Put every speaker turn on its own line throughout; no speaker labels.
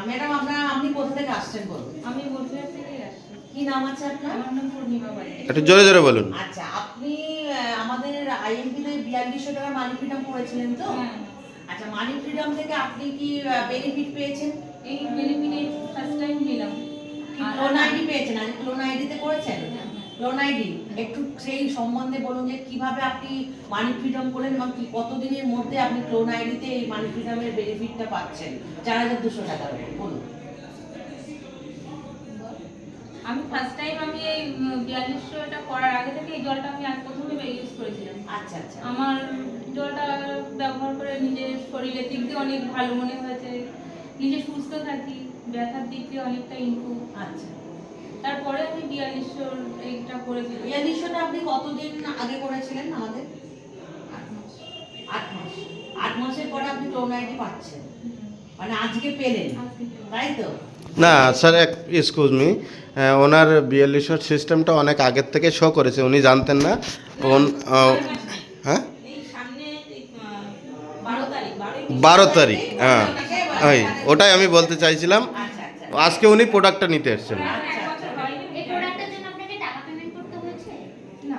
Madam আপনি কোথা থেকে আসছেন বলুন?
আমি বলছিলাম থেকেই আসছি।
কি নাম আছে আপনার?
আমার নাম পূর্ণিমা বাড়ি।
একটু জোরে জোরে বলুন।
আচ্ছা, আপনি আমাদের আইএমপি তে 4200 টাকা মানি ফ্রিডম করেছিলেন তো?
হ্যাঁ।
আচ্ছা, মানি ফ্রিডম থেকে আপনি কি বেনিফিট পেয়েছেন?
এই বেনিফিট ফার্স্ট টাইম নিলাম।
ক্লোন আইডি পেয়েছেন? আজ ক্লোন আইডিতে করেছেন? ক্লোন আইডি একটু সেই সম্বন্ধে বলুন যে কিভাবে আপনি মানি ফ্রিডম করলেন এবং কি কতদিনের মধ্যে আপনি ক্লোন আইডিতে এই মানি ফ্রিডমের বেনিফিটটা পাচ্ছেন 4200 টাকার উপর বলুন।
আমি ফার্স্ট টাইম আমি এই 4200টা করার আগে থেকে এই জলটা আমি আজ প্রথমে ইউজ করেছিলাম।
আচ্ছা আচ্ছা।
আমার জলটা ব্যবহার করে নিজের শরীরের দিক দিয়ে অনেক ভালো মনে হয়েছে, নিজে সুস্থ থাকি, ব্যথার দিক দিয়ে অনেকটা ইমপ্রুভ।
আচ্ছা,
তারপরে আমি 4200 এইটা করেছিলাম।
4200টা আপনি কতদিন আগে করেছিলেন আমাদের?
8 মাস।
8 মাস। 8 মাসের পরে আপনি ক্লোন আইডি পাচ্ছেন, মানে আজকে পেলেন, তাই তো?
না স্যার, এক্সকিউজ মি, ওনার 4200 সিস্টেমটা অনেক আগের থেকে শো করেছে, উনি জানতেন না। হ্যাঁ,
এই সামনে 12 তারিখ
12 তারিখ, হ্যাঁ ওই ওটাই আমি বলতে চাইছিলাম।
আচ্ছা আচ্ছা।
আজকে উনি প্রোডাক্টটা নিতে এসেছেন।
এই প্রোডাক্টের জন্য আপনাকে টাকা পেমেন্ট করতে হয়েছে?
না,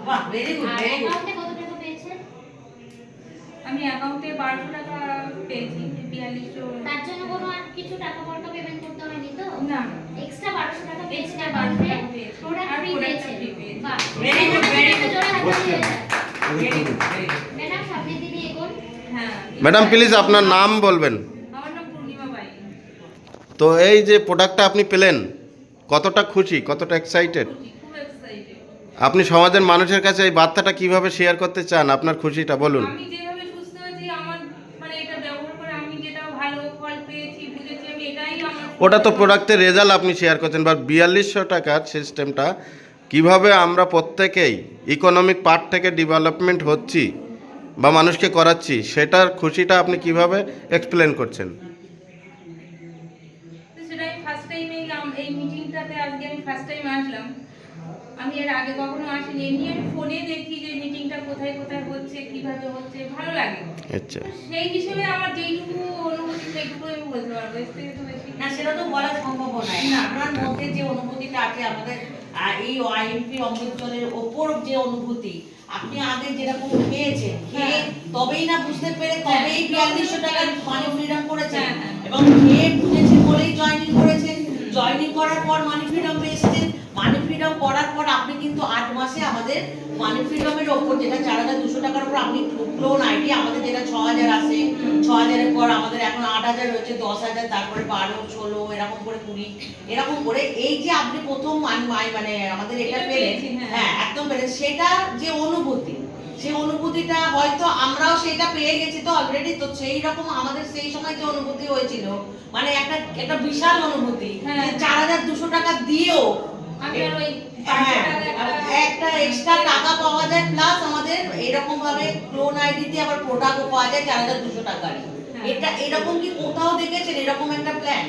বাহ, very good,
are
very good.
অ্যাকাউন্টে কত টাকা পেয়েছেন?
আমি অ্যাকাউন্টে 1200 টাকা পেয়েছি। 4200
তার জন্য কোনো আর কিছু টাকা পয়সা পেমেন্ট করতে হয়নি তো?
না,
এক্সট্রা 1200 টাকা পেয়েছেন আর
1200
বাড়বে
টাকা পেয়েছি।
প্রোডাক্ট
আর
ফ্রি
product
পেয়েছেন।
free পেয়েছি।
বাহ,
Very good, very good.
জোরে হাত তালি দেন।
Very good, very good.
Madam সামনে দিকে এগোন।
হ্যাঁ।
ম্যাডাম প্লিজ আপনার নাম বলবেন।
আমার নাম পূর্ণিমা বাই।
তো এই যে প্রোডাক্টটা আপনি পেলেন, কতটা খুশি, কতটা এক্সাইটেড?
খুব এক্সাইটেড।
আপনি সমাজের মানুষের কাছে এই বার্তাটা কিভাবে শেয়ার করতে চান, আপনার খুশিটা বলুন।
আমি যেভাবে সুস্থ হয়েছি, আমার মানে এটা ব্যবহার করে আমি যেটা ভালো ফল পেয়েছি, বুঝেছি, আমি এটাই আমার
ওটা তো প্রোডাক্টের রেজাল্ট আপনি শেয়ার করছেন, বা 4200 টাকার সিস্টেমটা কিভাবে আমরা প্রত্যেকেই ইকোনমিক পার্ট থেকে ডেভেলপমেন্ট হচ্ছি বা মানুষকে করাচ্ছি, সেটার খুশিটা আপনি কিভাবে এক্সপ্লেন করছেন?
তো সেটাই ফার্স্ট টাইম এই মিটিংটাতে আজকে আমি ফার্স্ট টাইম আসলাম। আমি এর আগে কখনো আসিনি। এমনি আমি ফোনে দেখি যে মিটিংটা কোথায় কোথায় হচ্ছে, কিভাবে হচ্ছে, ভালো লাগে।
আচ্ছা,
তো সেই হিসেবে আমার যেইটুকু অনুভূতি সেইটুকু আমি বলতে পারবো, এর থেকে তো বেশি
না, সেটা তো বলা সম্ভব নয়। না, আপনার মধ্যে যে অনুভূতিটা আছে আমাদের এই আইএমপি অমৃতসরের ওপর যে অনুভূতি, আপনি আগে যেরকম খেয়েছেন, খেয়ে তবেই না বুঝতে পেরে তবেই 4200 টাকার মানি ফ্রিডম করেছেন, এবং খেয়ে বুঝেছেন বলেই জয়েনিং করেছেন। জয়েনিং করার পর মানি ফ্রিডম পেয়েছেন। মানি ফ্রিডম করার পর আপনি কিন্তু 8 মাসে আমাদের মানি ফ্রিডমের ওপর, যেটা 4200 টাকার উপর আপনি ক্লোন আইডি আমাদের যেটা 6000 আসে, 6000 এর পর আমাদের এখন 8000 হয়েছে, 10000, তারপরে 12, 16, এরকম করে 20, এরকম করে এই যে আপনি প্রথম মানে আমাদের এটা পেলেন, হ্যাঁ একদম পেলেন, সেটা যে অনুভূতি, সেই অনুভূতিটা হয়তো আমরাও সেটা পেয়ে গেছি তো অলরেডি। তো সেই রকম আমাদের সেই সময় যে অনুভূতি হয়েছিল, মানে একটা বিশাল অনুভূতি, যে 4200 টাকা দিয়েও
আমি আর ওই
হ্যাঁ, একটা এক্সট্রা টাকা পাওয়া যায়, প্লাস আমাদের এরকম ভাবে ক্লোন আইডিতে আবার প্রোডাক্টও পাওয়া যায় 4200 টাকার। এটা এরকম কি কোথাও দেখেছেন এরকম একটা প্ল্যান?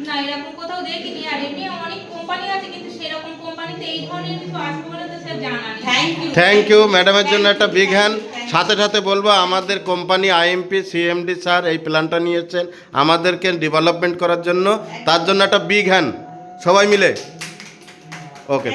না, এরকম কোথাও দেখিনি। আর এমনি অনেক কোম্পানি আছে, কিন্তু সেরকম কোম্পানিতে এই ধরনের কিছু আসবে বলে তো স্যার জানা নেই।
থ্যাংক ইউ ম্যাডামের জন্য একটা বিগ হ্যান্ড। সাথে সাথে বলবো, আমাদের কোম্পানি আইএমপি সিএমডি স্যার এই প্ল্যানটা নিয়েছেন আমাদেরকে ডেভেলপমেন্ট করার জন্য, তার জন্য একটা বিগ হ্যান্ড সবাই মিলে। ওকে।